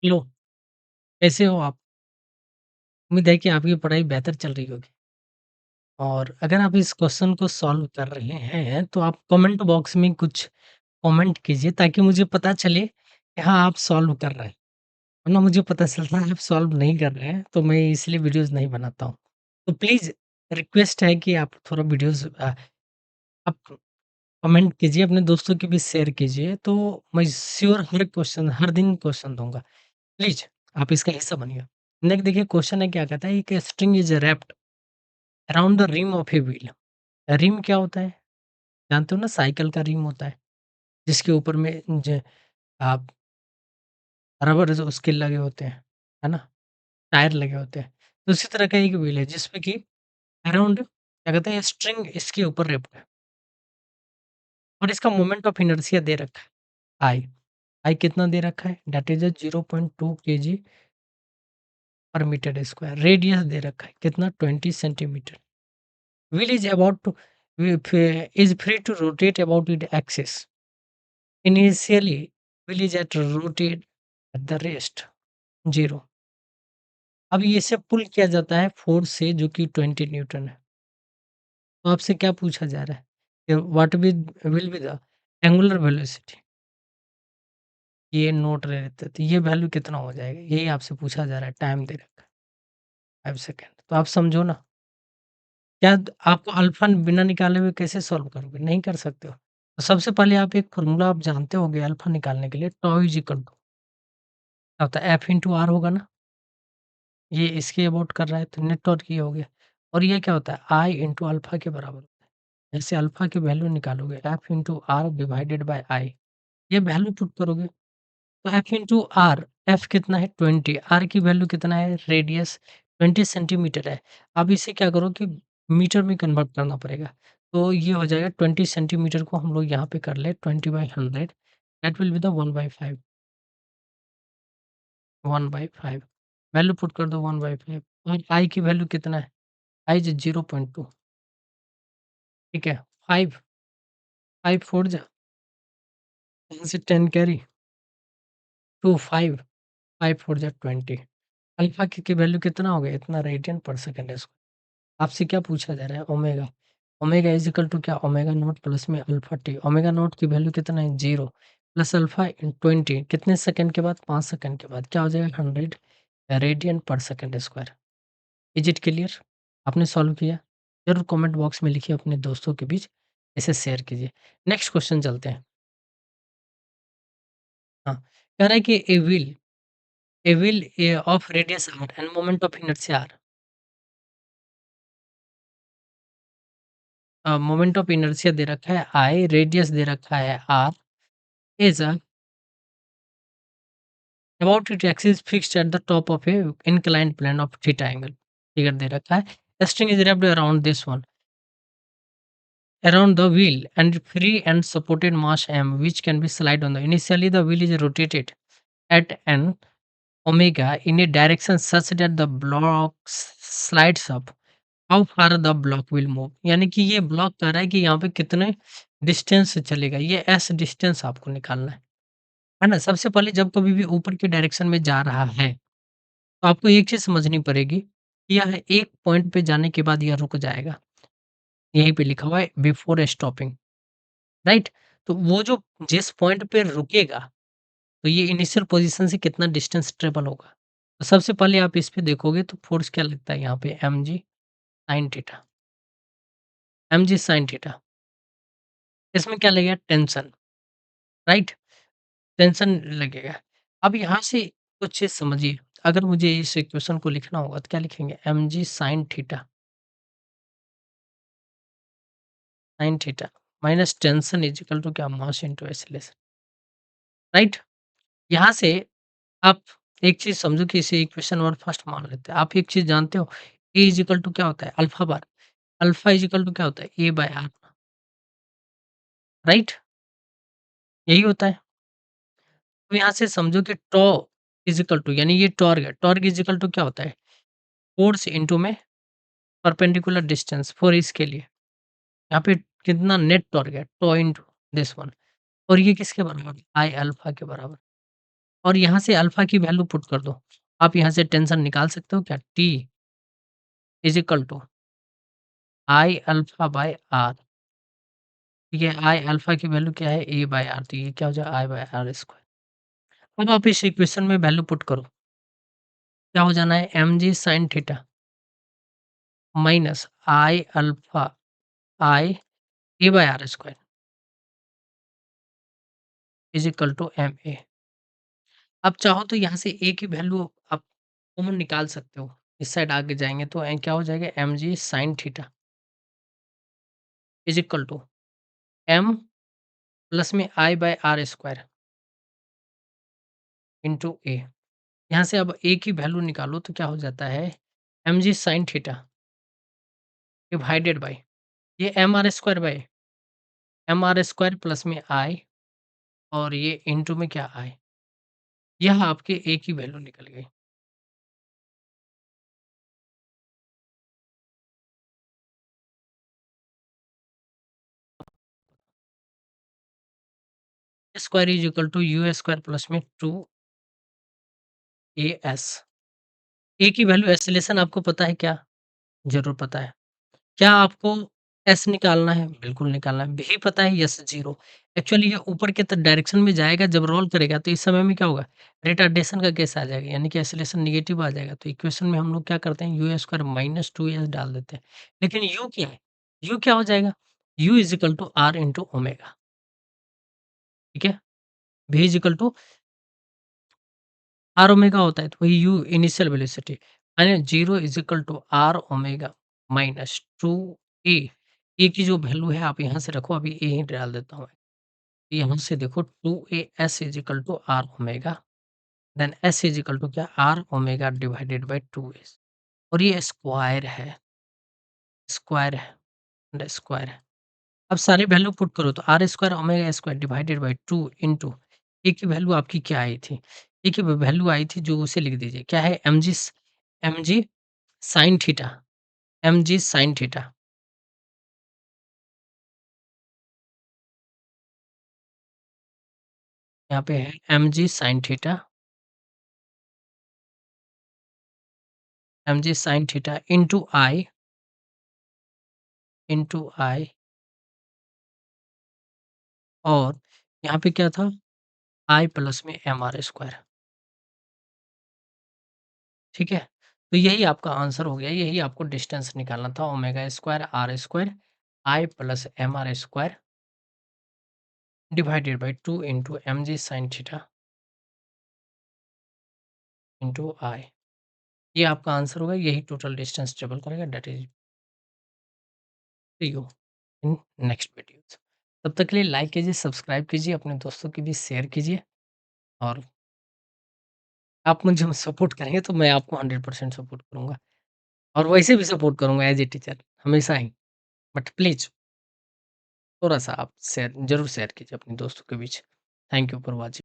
Hello, कैसे हो आप? उम्मीद है कि आपकी पढ़ाई बेहतर चल रही होगी। और अगर आप इस क्वेश्चन को सॉल्व कर रहे हैं, तो आप कमेंट बॉक्स में कुछ कमेंट कीजिए ताकि मुझे पता चले कि हाँ, आप सॉल्व कर रहे हैं। वरना मुझे पता चलता है आप सॉल्व नहीं कर रहे हैं, तो मैं इसलिए वीडियोज़ नहीं बनाता हूँ। तो प्लीज़ रिक्वेस्ट है कि आप थोड़ा आप कमेंट कीजिए, अपने दोस्तों के बीच शेयर कीजिए, तो मैं श्योर हर दिन क्वेश्चन दूँगा। प्लीज़ आप इसका हिस्सा बनिए। देखिए क्वेश्चन है क्या कहता है, एक string is wrapped around the rim of a wheel. Rim क्या होता है? जानते हो ना, साइकिल का रिम होता है, जिसके ऊपर में आप रबर उसके लगे होते हैं, है ना? टायर लगे होते हैं। तो उसी तरह का एक व्हील है जिसमें कि अराउंड क्या कहते हैं, स्ट्रिंग इसके ऊपर रैप्ड है और इसका मोमेंट ऑफ इनर्शिया दे रखा है आई। आई कितना दे रखा है? That is 0.2 kg per metre square. Radius दे रखा है कितना? 20 centimetre. Wheel is about to is free to rotate about its axis. Initially, wheel is at rotate at the rest 0. अब ये इसे पुल किया जाता है फोर्स से जो कि 20 न्यूटन है। तो आपसे क्या पूछा जा रहा है कि will be the angular velocity. ये नोट ले लेते हैं, तो ये वैल्यू कितना हो जाएगा, यही आपसे पूछा जा रहा है। टाइम दे रखा है 5 सेकेंड। तो आप समझो ना, क्या आपको अल्फा बिना निकाले हुए कैसे सॉल्व करोगे? नहीं कर सकते हो। तो सबसे पहले आप एक फॉर्मूला आप जानते होगे अल्फा निकालने के लिए, टॉ इज इक्वल टू क्या होता है, एफ इंटू आर होगा ना। ये इसके अबाउट कर रहा है तो नेट टॉर्क ये हो गया। और ये क्या होता है, आई इंटू अल्फा के बराबर होता है। ऐसे अल्फा की वैल्यू निकालोगे, F into R divided by I. ये वैल्यू पुट करोगे तो एफ इंटू आर, एफ कितना है 20, आर की वैल्यू कितना है, रेडियस 20 सेंटीमीटर है। अब इसे क्या करो कि मीटर में कन्वर्ट करना पड़ेगा। तो ये हो जाएगा 20 सेंटीमीटर को हम लोग यहाँ पे कर ले 20/100, that will be the 1/5। 1/5 value put कर दो 1/5। और आई की वैल्यू कितना है, आई इज 0.2। ठीक है, 5, 5 फोर जा, यहाँ से 10 कैरी, 2 5, 5 फोर जा 20। अल्फा की वैल्यू कितना हो गया, इतना रेडियन पर सेकंड है। आपसे क्या पूछा जा रहा है, omega. Omega is equal to क्या, ओमेगा नॉट प्लस में अल्फा टी। ओमेगा नॉट की वैल्यू कितना है, 0 प्लस अल्फा इन 20, कितने सेकंड के बाद, 5 सेकंड के बाद, क्या हो जाएगा 100 रेडियन पर second square. Is it clear? आपने सॉल्व किया? जरूर कमेंट बॉक्स में लिखिए, अपने दोस्तों के बीच इसे शेयर कीजिए। नेक्स्ट क्वेश्चन चलते हैं। हाँ, कह रहा है कि a wheel of radius R and moment of inertia R. Moment of inertia दे रखा है आई, रेडियस दे रखा है R, is about it axis fixed at the top of a inclined plane of theta angle. Figure दे रखा है, string is wrapped around this one, around the wheel and free and supported mass m which can be slide on the, initially the wheel is rotated at an omega in a direction such that the block slides up, how far the block will move। यानी कि ये block कह रहा है कि यहाँ पे कितने डिस्टेंस से चलेगा, ये एस डिस्टेंस आपको निकालना है ना। सबसे पहले जब कभी भी ऊपर के डायरेक्शन में जा रहा है, तो आपको एक चीज समझनी पड़ेगी कि यह एक पॉइंट पे जाने के बाद यह रुक जाएगा। यहीं पे लिखा हुआ है बिफोर स्टॉपिंग, राइट। तो वो जो जिस पॉइंट पे रुकेगा, तो ये इनिशियल पोजीशन से कितना डिस्टेंस ट्रेवल होगा। तो सबसे पहले आप इस पे देखोगे तो फोर्स क्या लगता है यहाँ पे, एम जी sine theta. M G sine theta, इसमें क्या लगेगा, टेंशन, राइट। टेंशन लगेगा। अब यहाँ से कुछ चीज समझिए, अगर मुझे इस इक्वेशन को लिखना होगा तो क्या लिखेंगे, m ji sine theta, sine theta minus tension is equal to क्या, मास इंटू एक्सीलरेशन, राइट। यहाँ से आप एक चीज समझो कि इसे इक्वेशन नंबर फर्स्ट मान लेते हैं। आप एक चीज जानते हो, ए इज इक्वल टू क्या होता है, alpha bar. Alpha is equal to क्या होता है, ए बाय आर, राइट। यही होता है। तो यहाँ से समझो कि टॉ इज इक्वल टू, यानी ये टॉर्क है, टॉर्क इज इक्वल टू क्या होता है, फोर्स इंटू में परपेंडिकुलर डिस्टेंस फॉर इसके लिए। यहाँ पे कितना नेट टॉर्क है, टॉ इंटू दिस वन। और ये किसके बराबर, आई अल्फा के बराबर। और यहाँ से अल्फ़ा की वैल्यू पुट कर दो। आप यहाँ से टेंशन निकाल सकते हो क्या? T is equal to I alpha by R, ठीक है? आई अल्फ़ा की वैल्यू क्या है? A बाय आर, तो ये क्या हो जाएगा? आई बाय आर स्क्वायर। अब आप इस इक्वेशन में वैल्यू पुट करो, क्या हो जाना है? mg sin theta minus I alpha I A by R square is equal to ma। अब चाहो तो यहाँ से A की वैल्यू आप कॉमन निकाल सकते हो। इस साइड आगे जाएँगे तो क्या हो जाएगा? mg sin theta is equal to m plus में I by R square into A। यहाँ से अब A की वैल्यू निकालो तो क्या हो जाता है? mg sin theta divided by ये एम आर स्क्वायर प्लस में आई और ये इंटू में क्या आई। यह आपके A की वैल्यू निकल गई। Square is equal to u square plus में 2as। A की वैल्यू एस्लेशन आपको पता है क्या? ज़रूर पता है। क्या आपको एस निकालना है? बिल्कुल निकालना है। भी पता है यस 0। एक्चुअली ये ऊपर के डायरेक्शन में जाएगा जब रोल करेगा तो इस समय में क्या होगा? रिटार्डेशन का केस आ जाएगा यानी कि एसिलेशन नेगेटिव आ जाएगा। तो इक्वेशन में हम लोग क्या करते हैं यू स्क्वायर माइनस 2s डाल देते हैं। लेकिन यू क्या है? यू क्या हो जाएगा? U is equal to R into omega, ठीक है? भी is equal to R omega होता है तो वही यू इनिशियल वेलोसिटी यानी 0 is equal to R omega minus 2a। A की जो वैल्यू है आप यहाँ से रखो, अभी ए ही डाल देता हूँ। यहाँ से देखो 2a s is equal to R omega, then s is equal to क्या? R omega divided by 2s। और ये स्क्वायर है, स्क्वायर है एंड स्क्वायर है। अब सारी वैल्यू पुट करो तो R square omega square divided by 2 into A की वैल्यू आपकी क्या आई थी? ए की वैल्यू आई थी जो उसे लिख दीजिए, क्या है? एम जी sine theta, M G sine theta. यहाँ पे है M ji sine theta, M G sine theta into I और यहाँ पे क्या था? आई प्लस में एम आर स्क्वायर, ठीक है? तो यही आपका आंसर हो गया, यही आपको डिस्टेंस निकालना था, omega square R square I plus M R square divided by 2 into M ji sine theta into I. ये आपका आंसर होगा, यही टोटल डिस्टेंस ट्रेवल करेगा, that is you in next videos. तब तक के लिए लाइक कीजिए, सब्सक्राइब कीजिए, अपने दोस्तों के बीच शेयर कीजिए और आप मुझे सपोर्ट करेंगे तो मैं आपको 100% सपोर्ट करूँगा और वैसे भी सपोर्ट करूँगा एज ए टीचर हमेशा ही। बट प्लीज़ थोड़ा-सा आप शेयर ज़रूर शेयर कीजिए अपने दोस्तों के बीच। Thank you for watching.